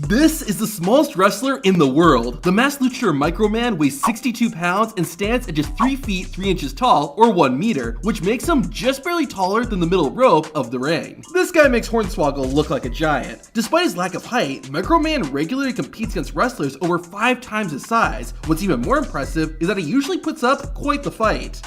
This is the smallest wrestler in the world. The masked luchador Microman weighs 62 pounds and stands at just 3 feet 3 inches tall, or 1 meter, which makes him just barely taller than the middle rope of the ring. This guy makes Hornswoggle look like a giant. Despite his lack of height, Microman regularly competes against wrestlers over 5 times his size. What's even more impressive is that he usually puts up quite the fight.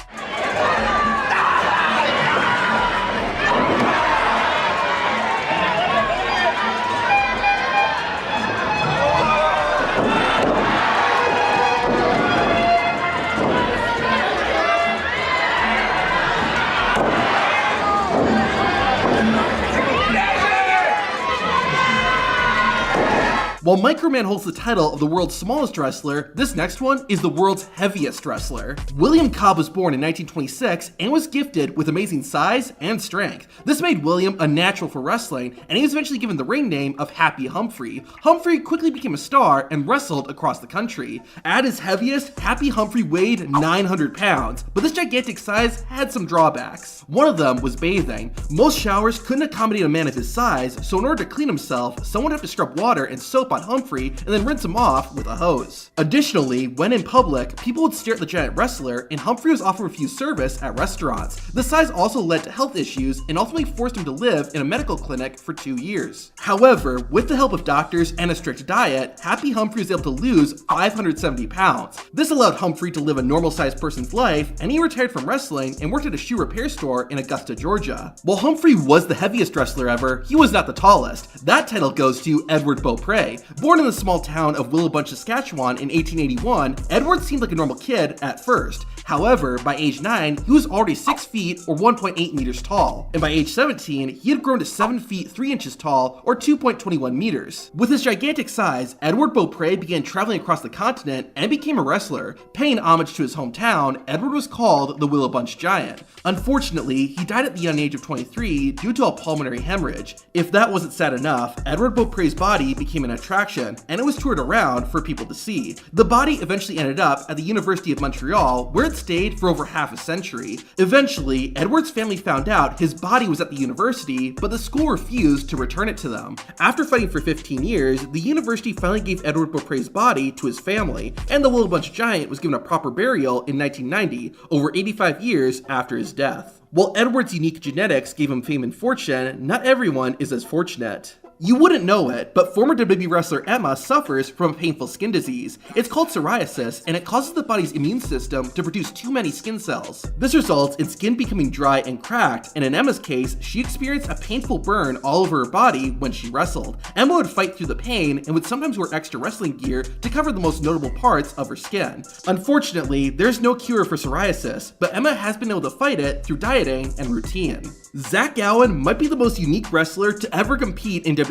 While Microman holds the title of the world's smallest wrestler, this next one is the world's heaviest wrestler. William Cobb was born in 1926 and was gifted with amazing size and strength. This made William a natural for wrestling, and he was eventually given the ring name of Happy Humphrey. Humphrey quickly became a star and wrestled across the country. At his heaviest, Happy Humphrey weighed 900 pounds, but this gigantic size had some drawbacks. One of them was bathing. Most showers couldn't accommodate a man of his size, so in order to clean himself, someone would have to scrub water and soap on Humphrey and then rinse him off with a hose. Additionally, when in public, people would stare at the giant wrestler, and Humphrey was often refused service at restaurants. The size also led to health issues and ultimately forced him to live in a medical clinic for 2 years. However, with the help of doctors and a strict diet, Happy Humphrey was able to lose 570 pounds. This allowed Humphrey to live a normal-sized person's life, and he retired from wrestling and worked at a shoe repair store in Augusta, Georgia. While Humphrey was the heaviest wrestler ever, he was not the tallest. That title goes to Edward Beaupre. Born in the small town of Willowbunch, Saskatchewan in 1881, Edward seemed like a normal kid at first. However, by age 9, he was already 6 feet or 1.8 meters tall. And by age 17, he had grown to 7 feet 3 inches tall or 2.21 meters. With his gigantic size, Edward Beaupre began traveling across the continent and became a wrestler. Paying homage to his hometown, Edward was called the Willowbunch Giant. Unfortunately, he died at the young age of 23 due to a pulmonary hemorrhage. If that wasn't sad enough, Edward Beaupre's body became an attraction, and it was toured around for people to see. The body eventually ended up at the University of Montreal, where it stayed for over half a century. Eventually, Edward's family found out his body was at the university, but the school refused to return it to them. After fighting for 15 years, the university finally gave Edward Beaupre's body to his family, and the Willowbunch Giant was given a proper burial in 1990, over 85 years after his death. While Edward's unique genetics gave him fame and fortune, not everyone is as fortunate. You wouldn't know it, but former WWE wrestler Emma suffers from a painful skin disease. It's called psoriasis, and it causes the body's immune system to produce too many skin cells. This results in skin becoming dry and cracked, and in Emma's case, she experienced a painful burn all over her body when she wrestled. Emma would fight through the pain and would sometimes wear extra wrestling gear to cover the most notable parts of her skin. Unfortunately, there's no cure for psoriasis, but Emma has been able to fight it through dieting and routine. Zach Gowen might be the most unique wrestler to ever compete in WWE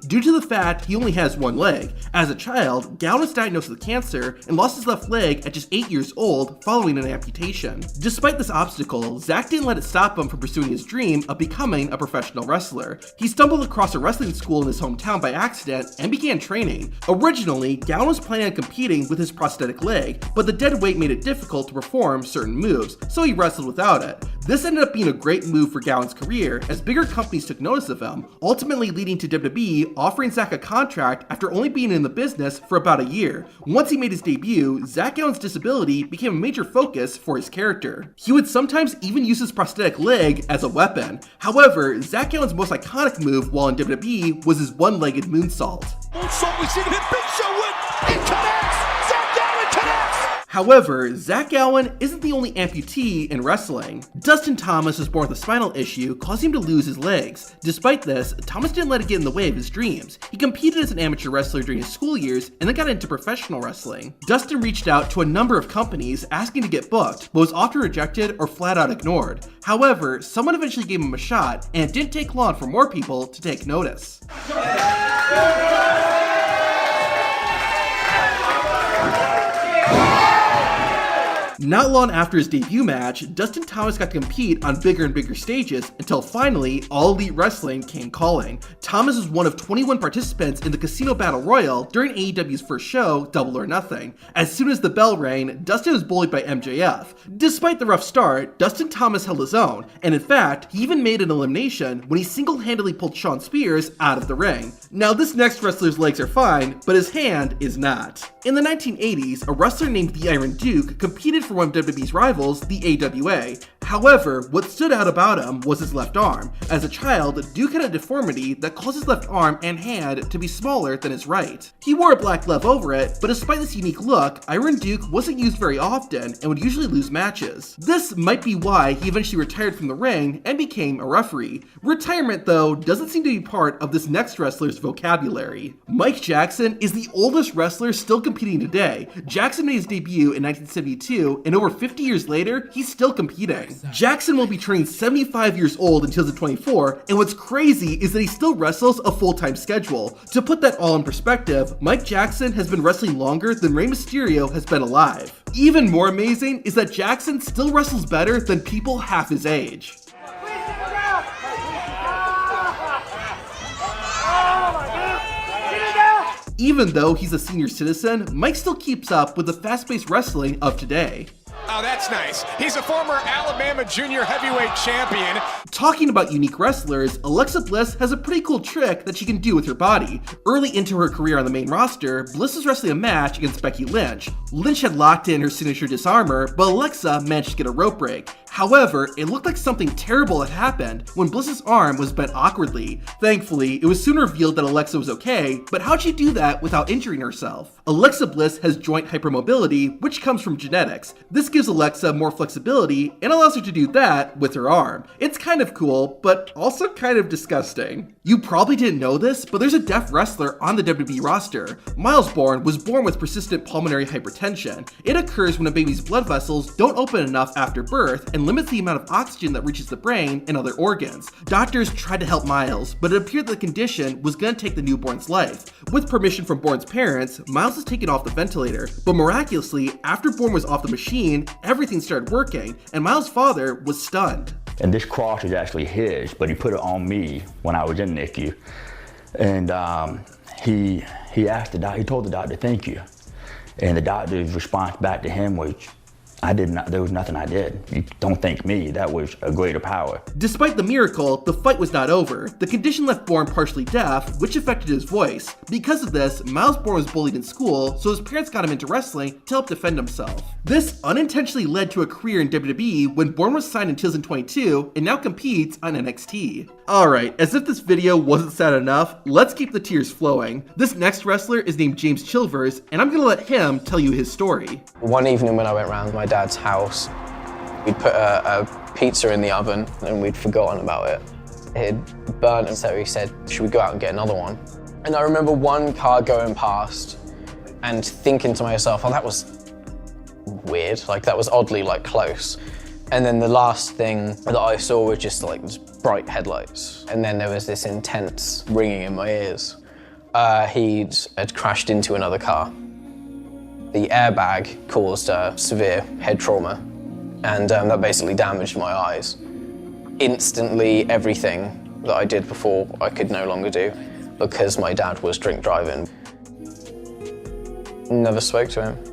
due to the fact he only has one leg. As a child, Gowen was diagnosed with cancer and lost his left leg at just 8 years old following an amputation. Despite this obstacle, Zach didn't let it stop him from pursuing his dream of becoming a professional wrestler. He stumbled across a wrestling school in his hometown by accident and began training. Originally, Gowen was planning on competing with his prosthetic leg, but the dead weight made it difficult to perform certain moves, so he wrestled without it. This ended up being a great move for Gowen's career as bigger companies took notice of him, ultimately leading to WWE offering Zach a contract after only being in the business for about a year. Once he made his debut, Zach Gowen's disability became a major focus for his character. He would sometimes even use his prosthetic leg as a weapon. However, Zach Gowen's most iconic move while in WWE was his one-legged moonsault. Moonsault, we see him hit Big Show with, it connects! Zach Gowen connects! However, Zach Gowen isn't the only amputee in wrestling. Dustin Thomas was born with a spinal issue, causing him to lose his legs. Despite this, Thomas didn't let it get in the way of his dreams. He competed as an amateur wrestler during his school years and then got into professional wrestling. Dustin reached out to a number of companies asking to get booked, but was often rejected or flat out ignored. However, someone eventually gave him a shot, and it didn't take long for more people to take notice. Not long after his debut match, Dustin Thomas got to compete on bigger and bigger stages until finally, All Elite Wrestling came calling. Thomas was one of 21 participants in the Casino Battle Royal during AEW's first show, Double or Nothing. As soon as the bell rang, Dustin was bullied by MJF. Despite the rough start, Dustin Thomas held his own, and in fact, he even made an elimination when he single-handedly pulled Shawn Spears out of the ring. Now this next wrestler's legs are fine, but his hand is not. In the 1980s, a wrestler named the Iron Duke competed for one of WWE's rivals, the AWA. However, what stood out about him was his left arm. As a child, Duke had a deformity that caused his left arm and hand to be smaller than his right. He wore a black glove over it, but despite this unique look, Iron Duke wasn't used very often and would usually lose matches. This might be why he eventually retired from the ring and became a referee. Retirement, though, doesn't seem to be part of this next wrestler's vocabulary. Mike Jackson is the oldest wrestler still competing today. Jackson made his debut in 1972, and over 50 years later, he's still competing. Jackson will be turning 75 years old in 2024, and what's crazy is that he still wrestles a full-time schedule. To put that all in perspective, Mike Jackson has been wrestling longer than Rey Mysterio has been alive. Even more amazing is that Jackson still wrestles better than people half his age. Even though he's a senior citizen, Mike still keeps up with the fast-paced wrestling of today. Oh, that's nice. He's a former Alabama junior heavyweight champion. Talking about unique wrestlers, Alexa Bliss has a pretty cool trick that she can do with her body. Early into her career on the main roster, Bliss was wrestling a match against Becky Lynch. Lynch had locked in her signature disarmor, but Alexa managed to get a rope break. However, it looked like something terrible had happened when Bliss's arm was bent awkwardly. Thankfully, it was soon revealed that Alexa was okay, but how'd she do that without injuring herself? Alexa Bliss has joint hypermobility, which comes from genetics. This gives Alexa more flexibility and allows her to do that with her arm. It's kind of cool, but also kind of disgusting. You probably didn't know this, but there's a deaf wrestler on the WWE roster. Miles Bourne was born with persistent pulmonary hypertension. It occurs when a baby's blood vessels don't open enough after birth and limits the amount of oxygen that reaches the brain and other organs. Doctors tried to help Miles, but it appeared that the condition was going to take the newborn's life. With permission from Bourne's parents, Miles was taken off the ventilator, but miraculously, after Bourne was off the machine, everything started working, and Miles' father was stunned. And this cross is actually his, but he put it on me when I was in NICU. And he asked the doctor, he told the doctor, thank you. And the doctor's response back to him was, there was nothing I did. You don't thank me, that was a greater power. Despite the miracle, the fight was not over. The condition left Bourne partially deaf, which affected his voice. Because of this, Miles Bourne was bullied in school, so his parents got him into wrestling to help defend himself. This unintentionally led to a career in WWE when Bourne was signed in 2022 and now competes on NXT. Alright, as if this video wasn't sad enough, let's keep the tears flowing. This next wrestler is named James Chilvers, and I'm gonna let him tell you his story. One evening when I went round my dad's house, we'd put a pizza in the oven and we'd forgotten about it. It had burnt, and so he said, should we go out and get another one? And I remember one car going past and thinking to myself, oh, that was weird, like that was oddly like close. And then the last thing that I saw was just like this bright headlights. And then there was this intense ringing in my ears. He had crashed into another car. The airbag caused severe head trauma, and that basically damaged my eyes. Instantly, everything that I did before I could no longer do because my dad was drink driving. Never spoke to him.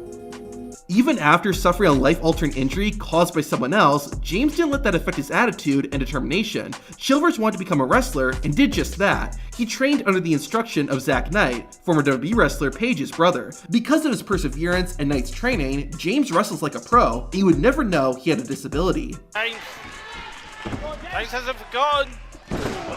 Even after suffering a life-altering injury caused by someone else, James didn't let that affect his attitude and determination. Chilvers wanted to become a wrestler and did just that. He trained under the instruction of Zack Knight, former WWE wrestler Paige's brother. Because of his perseverance and Knight's training, James wrestles like a pro, and you would never know he had a disability. James hasn't forgotten.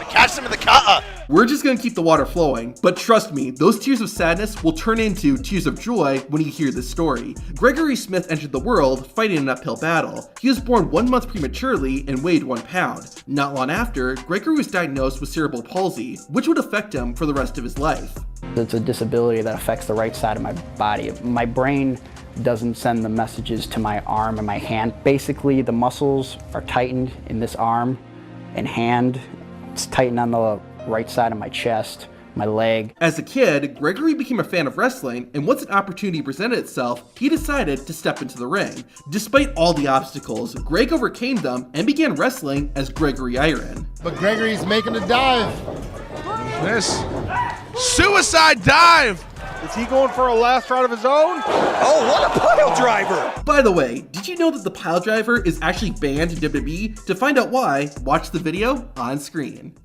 Catch him in the cutter. We're just gonna keep the water flowing, but trust me, those tears of sadness will turn into tears of joy when you hear this story. Gregory Smith entered the world fighting an uphill battle. He was born 1 month prematurely and weighed 1 pound. Not long after, Gregory was diagnosed with cerebral palsy, which would affect him for the rest of his life. It's a disability that affects the right side of my body. My brain doesn't send the messages to my arm and my hand. Basically, the muscles are tightened in this arm and hand. It's tightened on the right side of my chest, my leg. As a kid, Gregory became a fan of wrestling, and once an opportunity presented itself, he decided to step into the ring. Despite all the obstacles, Greg overcame them and began wrestling as Gregory Iron. But Gregory's making a dive. This suicide dive. Is he going for a last ride of his own? Oh, what a pile driver! By the way, did you know that the pile driver is actually banned in WWE? To find out why, watch the video on screen.